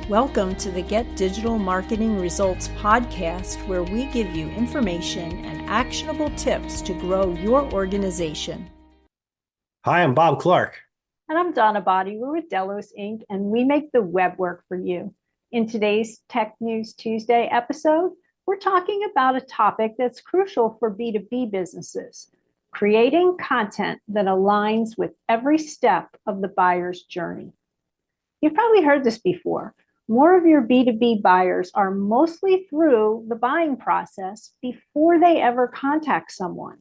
Welcome to the Get Digital Marketing Results podcast, where we give you information and actionable tips to grow your organization. Hi, I'm Bob Clark. And I'm Donna Body. We're with Delos Inc., and we make the web work for you. In today's Tech News Tuesday episode, we're talking about a topic that's crucial for B2B businesses: creating content that aligns with every step of the buyer's journey. You've probably heard this before. More of your B2B buyers are mostly through the buying process before they ever contact someone.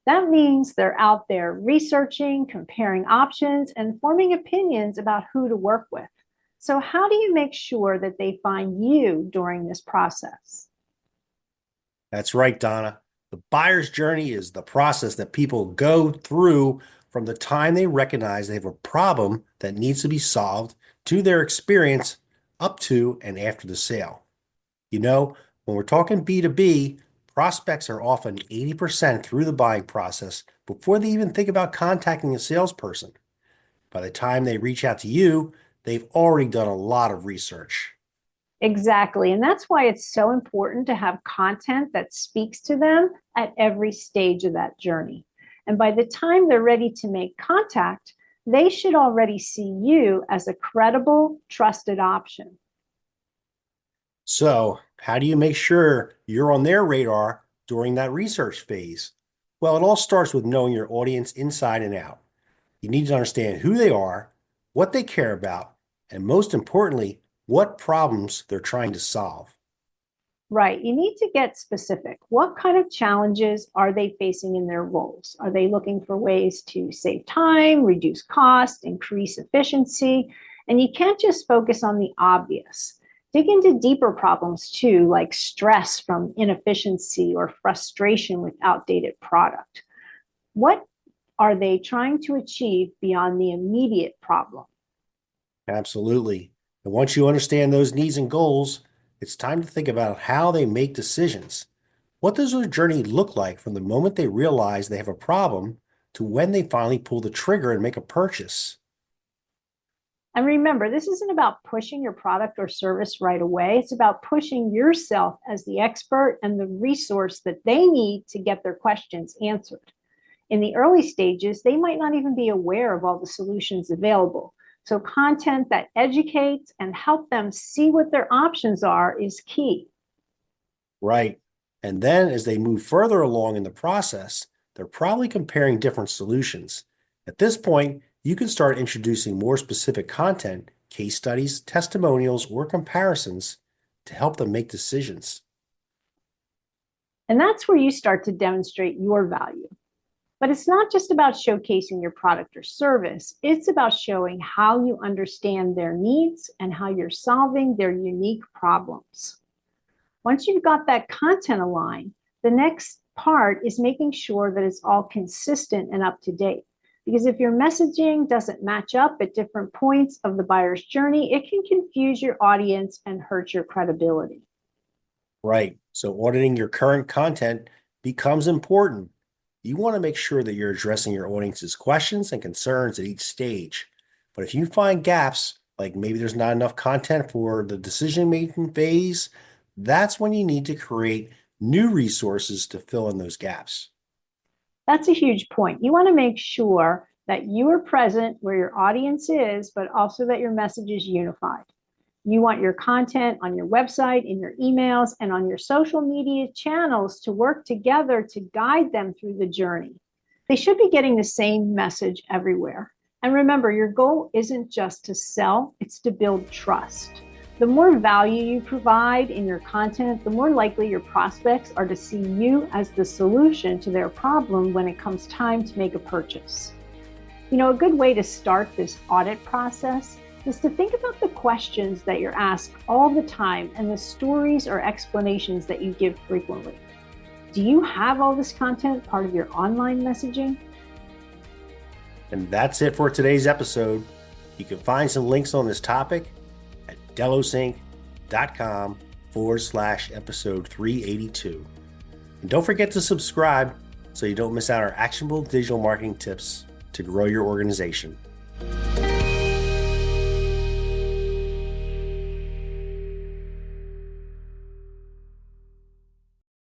That means they're out there researching, comparing options, and forming opinions about who to work with. So how do you make sure that they find you during this process? That's right, Donna. The buyer's journey is the process that people go through from the time they recognize they have a problem that needs to be solved to their experience up to and after the sale. You know, when we're talking B2B, prospects are often 80% through the buying process before they even think about contacting a salesperson. By the time they reach out to you, they've already done a lot of research. Exactly. And that's why it's so important to have content that speaks to them at every stage of that journey. And by the time they're ready to make contact, they should already see you as a credible, trusted option. So, how do you make sure you're on their radar during that research phase? Well, it all starts with knowing your audience inside and out. You need to understand who they are, what they care about, and most importantly, what problems they're trying to solve. Right. You need to get specific. What kind of challenges are they facing in their roles? Are they looking for ways to save time, reduce cost, increase efficiency? And you can't just focus on the obvious. Dig into deeper problems too, like stress from inefficiency or frustration with outdated product. What are they trying to achieve beyond the immediate problem? Absolutely. And once you understand those needs and goals, it's time to think about how they make decisions. What does their journey look like from the moment they realize they have a problem to when they finally pull the trigger and make a purchase? And remember, this isn't about pushing your product or service right away. It's about pushing yourself as the expert and the resource that they need to get their questions answered. In the early stages, they might not even be aware of all the solutions available. So content that educates and help them see what their options are is key. Right. And then as they move further along in the process, they're probably comparing different solutions. At this point, you can start introducing more specific content, case studies, testimonials, or comparisons to help them make decisions. And that's where you start to demonstrate your value. But it's not just about showcasing your product or service. It's about showing how you understand their needs and how you're solving their unique problems. Once you've got that content aligned, the next part is making sure that it's all consistent and up to date. Because if your messaging doesn't match up at different points of the buyer's journey, it can confuse your audience and hurt your credibility. Right. So auditing your current content becomes important. You want to make sure that you're addressing your audience's questions and concerns at each stage. But if you find gaps, like maybe there's not enough content for the decision-making phase, that's when you need to create new resources to fill in those gaps. That's a huge point. You want to make sure that you are present where your audience is, but also that your message is unified. You want your content on your website, in your emails, and on your social media channels to work together to guide them through the journey. They should be getting the same message everywhere. And remember, your goal isn't just to sell, it's to build trust. The more value you provide in your content, the more likely your prospects are to see you as the solution to their problem when it comes time to make a purchase. You know, a good way to start this audit process is to think about the questions that you're asked all the time and the stories or explanations that you give frequently. Do you have all this content part of your online messaging? And that's it for today's episode. You can find some links on this topic at delosinc.com/episode 382. And don't forget to subscribe so you don't miss out on our actionable digital marketing tips to grow your organization.